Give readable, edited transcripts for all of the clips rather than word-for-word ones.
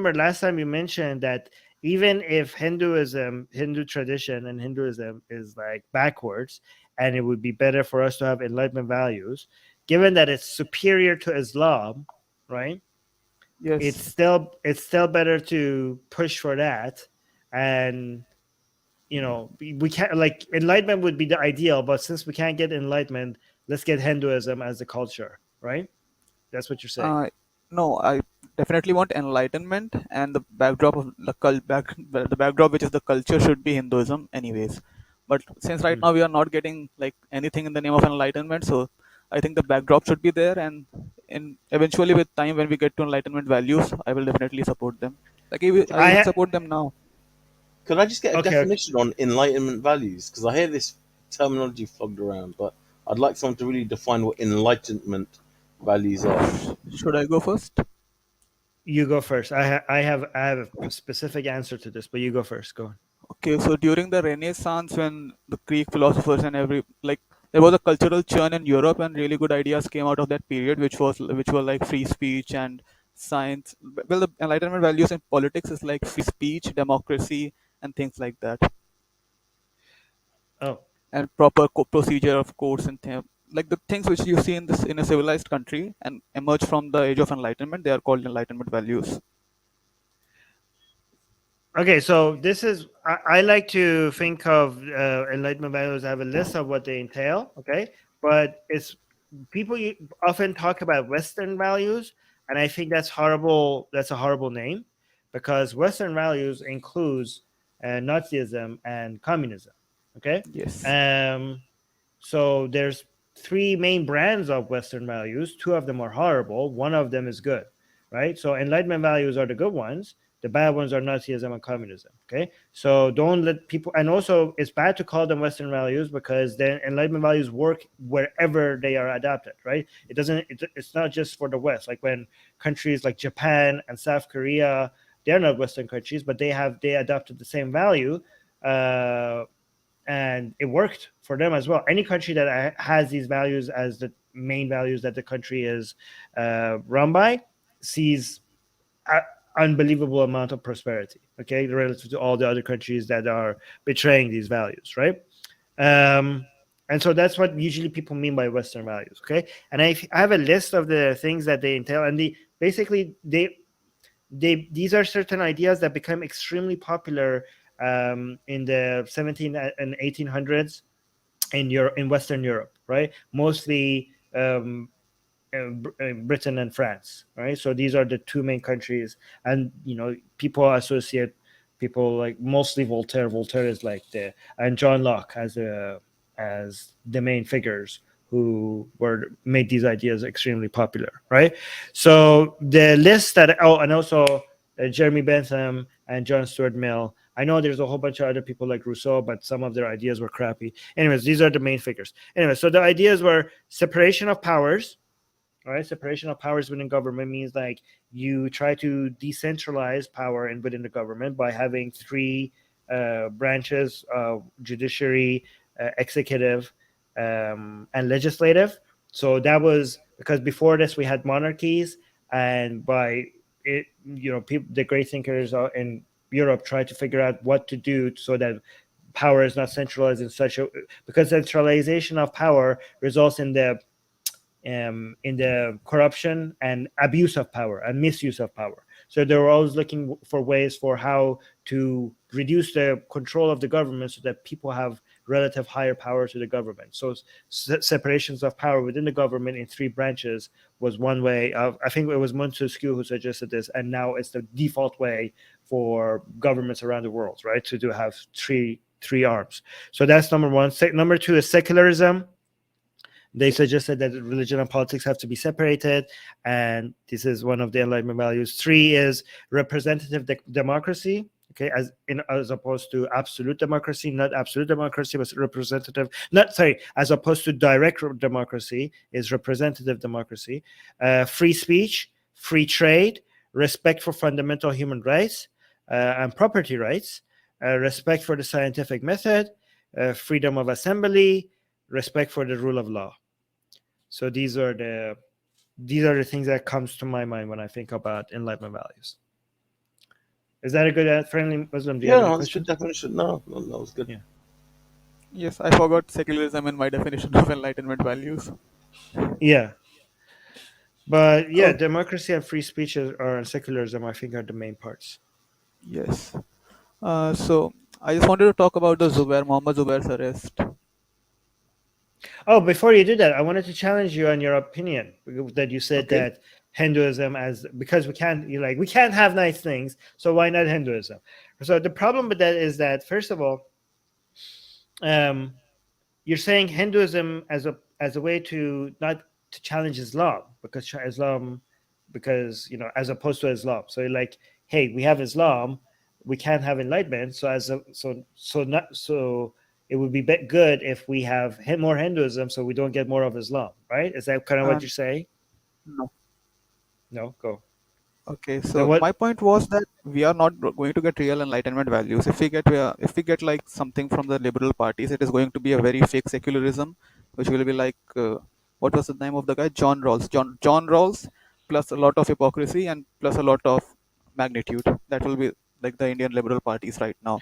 remember last time you mentioned that even if Hindu tradition and Hinduism is like backwards, and it would be better for us to have Enlightenment values, given that it's superior to Islam, right? It's Yes. still better to push for that, and we can't, like, Enlightenment would be the ideal, but since we can't get Enlightenment, let's get Hinduism as the culture, right? That's what you're saying. No, I definitely want enlightenment, and the backdrop of the backdrop, which is the culture, should be Hinduism, anyways. But since right Hmm. now we are not getting like anything in the name of enlightenment, so I think the backdrop should be there, and in eventually with time when we get to enlightenment values, I will definitely support them. Like I even I support them now. Could I just get a Okay, okay. definition on Enlightenment values? Because I hear this terminology flogged around, but I'd like someone to really define what Enlightenment values are. Should I go first? You go first. I have a specific answer to this, but you go first. Go on. Okay, so during the Renaissance, when the Greek philosophers and there was a cultural churn in Europe, and really good ideas came out of that period, which were like free speech and science. Well, the Enlightenment values in politics is like free speech, democracy, and things like that, Oh, and proper procedure of courts and like the things which you see in this in a civilized country and emerge from the age of Enlightenment. They are called Enlightenment values. okay. So this is I like to think of Enlightenment values. I have a list of what they entail. Okay, but it's people often talk about Western values, and I think that's horrible. That's a horrible name, because Western values includes Nazism and communism. Okay, Yes. um, so there's three main brands of Western values. Two of them are horrible. One of them is good, right? So Enlightenment values are the good ones. The bad ones are Nazism and communism. Okay, so don't let people. And also, it's bad to call them Western values because then Enlightenment values work wherever they are adopted, right? It doesn't. It's not just for the West. Like when countries like Japan and South Korea, they're not Western countries, but they adopted the same value. Uh, and it worked for them as well. Any country that has these values as the main values that the country is run by sees an unbelievable amount of prosperity. Okay, relative to all the other countries that are betraying these values, right? Um, and so that's what usually people mean by Western values. Okay, and I have a list of the things that they entail, and basically these are certain ideas that become extremely popular in the 17 and 1800s in Europe, in Western Europe, right? Mostly Britain and France, right? So these are the two main countries, and people associate people like mostly Voltaire. Voltaire is like and John Locke as the main figures who made these ideas extremely popular, right? So the list and also Jeremy Bentham and John Stuart Mill. I know there's a whole bunch of other people like Rousseau, but some of their ideas were crappy. Anyways, these are the main figures. Anyway, so the ideas were separation of powers. All right, separation of powers within government means like you try to decentralize power within the government by having three branches: judiciary, executive, and legislative. So that was because before this we had monarchies, and by it, people, the great thinkers in Europe tried to figure out what to do so that power is not centralized in such a, because centralization of power results in the corruption and abuse of power and misuse of power. So they were always looking for ways for how to reduce the control of the government so that people have relative higher power to the government. So separations of power within the government in three branches was one way of, I think it was Montesquieu who suggested this, and now it's the default way for governments around the world, right? To have three arms. So that's number one. Number two is secularism. They suggested that religion and politics have to be separated, and this is one of the Enlightenment values. Three is representative democracy. Okay, as opposed to absolute democracy, not absolute democracy, but representative. Not sorry, as opposed to direct democracy is representative democracy. Free speech, free trade, respect for fundamental human rights and property rights, respect for the scientific method, freedom of assembly, respect for the rule of law. So these are the things that comes to my mind when I think about Enlightenment values. Is that a good friendly Muslim? Do you Yeah, have any no, that's a good questions? definition. No, it's good. Yeah. Yes, I forgot secularism in my definition of Enlightenment values. Yeah. But yeah, Oh, democracy and free speech are secularism, I think, are the main parts. yes. So I just wanted to talk about the Muhammad Zubair's arrest. Oh, before you do that, I wanted to challenge you on your opinion that you said Okay. that Hinduism, as because we can't have nice things, so why not Hinduism? So the problem with that is that, first of all, um, you're saying Hinduism as a way to not to challenge Islam, because as opposed to Islam. So you're like, hey, we have Islam, we can't have enlightenment. So it would be good if we have more Hinduism, so we don't get more of Islam, right? Is that kind of what And you're saying? no. No, go. Okay, Then so what? my point was that we are not going to get real enlightenment values. If we get like something from the liberal parties, it is going to be a very fake secularism, which will be like what was the name of the guy? John Rawls. John Rawls, plus a lot of hypocrisy and plus a lot of magnitude. That will be like the Indian liberal parties right now.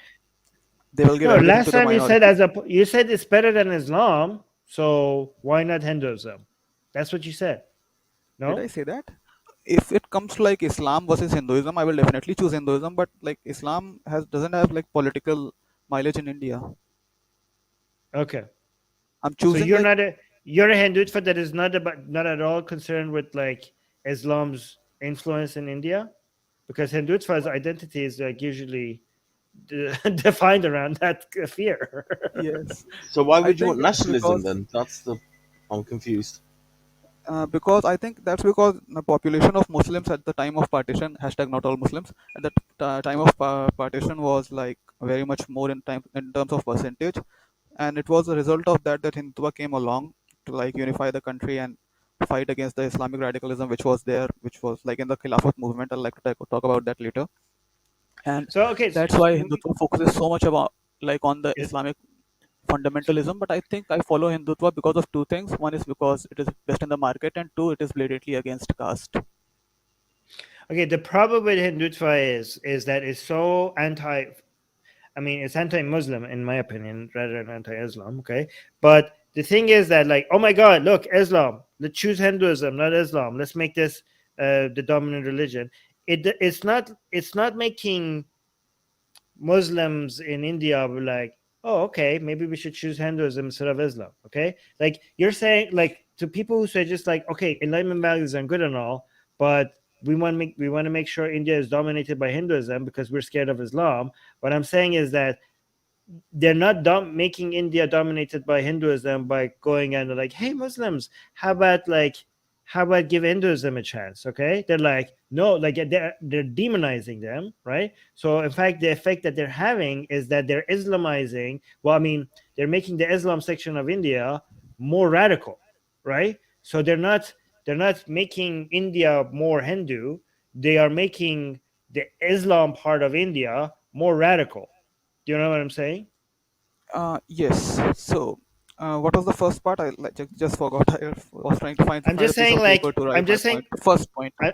They will give No, everything last to the time you said minorities. you said it's better than Islam, so why not Hinduism? That's what you said. Did I No. say that? If it comes to like Islam versus Hinduism, I will definitely choose Hinduism. But like Islam doesn't have like political mileage in India. Okay. I'm So choosing like you're a Hindutva that is not at all concerned with like Islam's influence in India, because Hindutva's identity is like usually defined around that fear. yes. So why I would you think want that's nationalism because then? I'm confused. I think that's because the population of Muslims at the time of partition, hashtag not all Muslims, at the time of partition was like very much more in terms of percentage, and it was a result of that Hindutva came along to like unify the country and fight against the Islamic radicalism which was there, which was like in the Khilafat movement. I'd like to talk about that later, and So okay, that's why Hindutva focuses so much about like on the Islamic fundamentalism. But I think I follow Hindutva because of two things. One is because it is best in the market, and two, it is blatantly against caste. okay. The problem with Hindutva is that it's so anti. I mean, it's anti-Muslim in my opinion, rather than anti-Islam. Okay, but the thing is that, like, oh my God, look, Islam. Let's choose Hinduism, not Islam. Let's make this the dominant religion. It's not making Muslims in India were like, oh, okay, maybe we should choose Hinduism instead of Islam. Okay, like you're saying, like to people who say just like, okay, Enlightenment values are good and all, but we want to make sure India is dominated by Hinduism because we're scared of Islam. What I'm saying is that they're not making India dominated by Hinduism by going and like, hey, Muslims, how about give Hinduism a chance? Okay, they're like, no, like they're demonizing them, right? So in fact, the effect that they're having is that they're Islamizing. Well, I mean, they're making the Islam section of India more radical, right? So they're not making India more Hindu. They are making the Islam part of India more radical. Do you know what I'm saying? Yes. So, what was the first part? I like, just forgot. I was trying to find I'm find a just piece saying, of paper like, to write I'm my just saying, point. First point. I,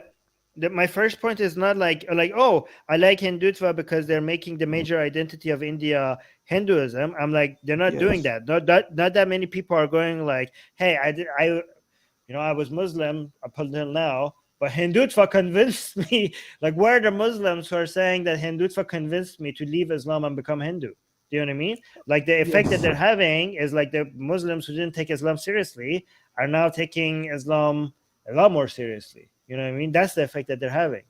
my first point is not like, oh, I like Hindutva because they're making the major identity of India Hinduism. I'm like, they're not doing Yes. that. Not that many people are going like, hey, I was Muslim up until now, but Hindutva convinced me. Like, where are the Muslims who are saying that Hindutva convinced me to leave Islam and become Hindu? Do you know what I mean? Like, the effect that Yes. they're having is like the Muslims who didn't take Islam seriously are now taking Islam a lot more seriously. You know what I mean? That's the effect that they're having.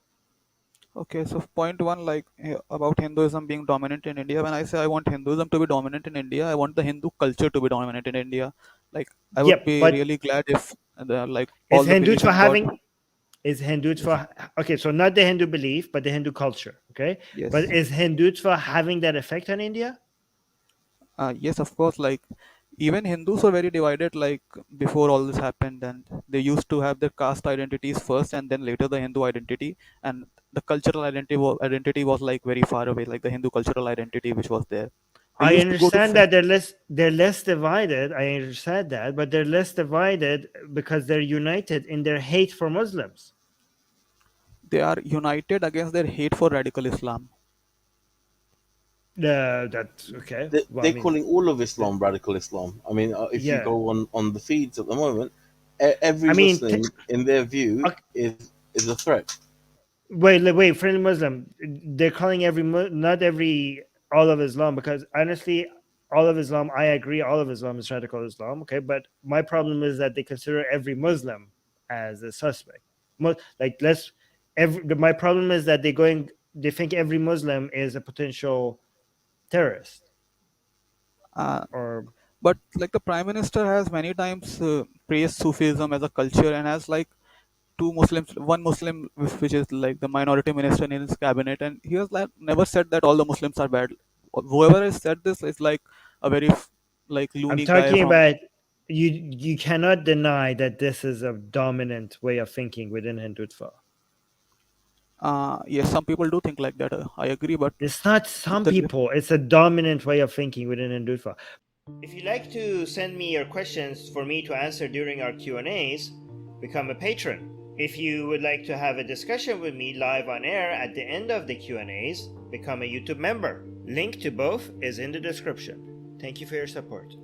Okay. So, point one, like about Hinduism being dominant in India. When I say I want Hinduism to be dominant in India, I want the Hindu culture to be dominant in India. Like, I would Yep, be but really glad if like is all the belief Hindutva in God. having is Yes. Hindutva okay? So not the Hindu belief, but the Hindu culture. Okay, but Yes. is Hindutva having that effect on India? Yes, of course. Like even Hindus were very divided. Like before all this happened, and they used to have their caste identities first, and then later the Hindu identity, and the cultural identity was like very far away. Like the Hindu cultural identity, which was there. They I used to go to understand that they're less divided. I understand that, but they're less divided because they're united in their hate for Muslims. they are united against their hate for radical Islam. That's okay. Well, I They're mean, calling all of Islam radical Islam. I mean, if you yeah. go on the feeds at the moment, every I mean, Muslim, in their view, is a threat. wait, friendly Muslim. They're calling not every all of Islam, because honestly, all of Islam, I agree, all of Islam is radical Islam. Okay, but my problem is that they consider every Muslim as a suspect. Like my problem is that they think every Muslim is a potential terrorist Uh, or but like the prime minister has many times praised Sufism as a culture, and has like two Muslims, one Muslim which is like the minority minister in his cabinet, and he has like never said that all the Muslims are bad. Whoever has said this is like a very like I'm loony guy talking from. about you cannot deny that this is a dominant way of thinking within Hindutva. Yes, some people do think like that. I agree, but It's not some the people, it's a dominant way of thinking within Hindutva. If you'd like to send me your questions for me to answer during our Q&As, become a patron. If you would like to have a discussion with me live on air at the end of the Q&As, become a YouTube member. Link to both is in the description. Thank you for your support.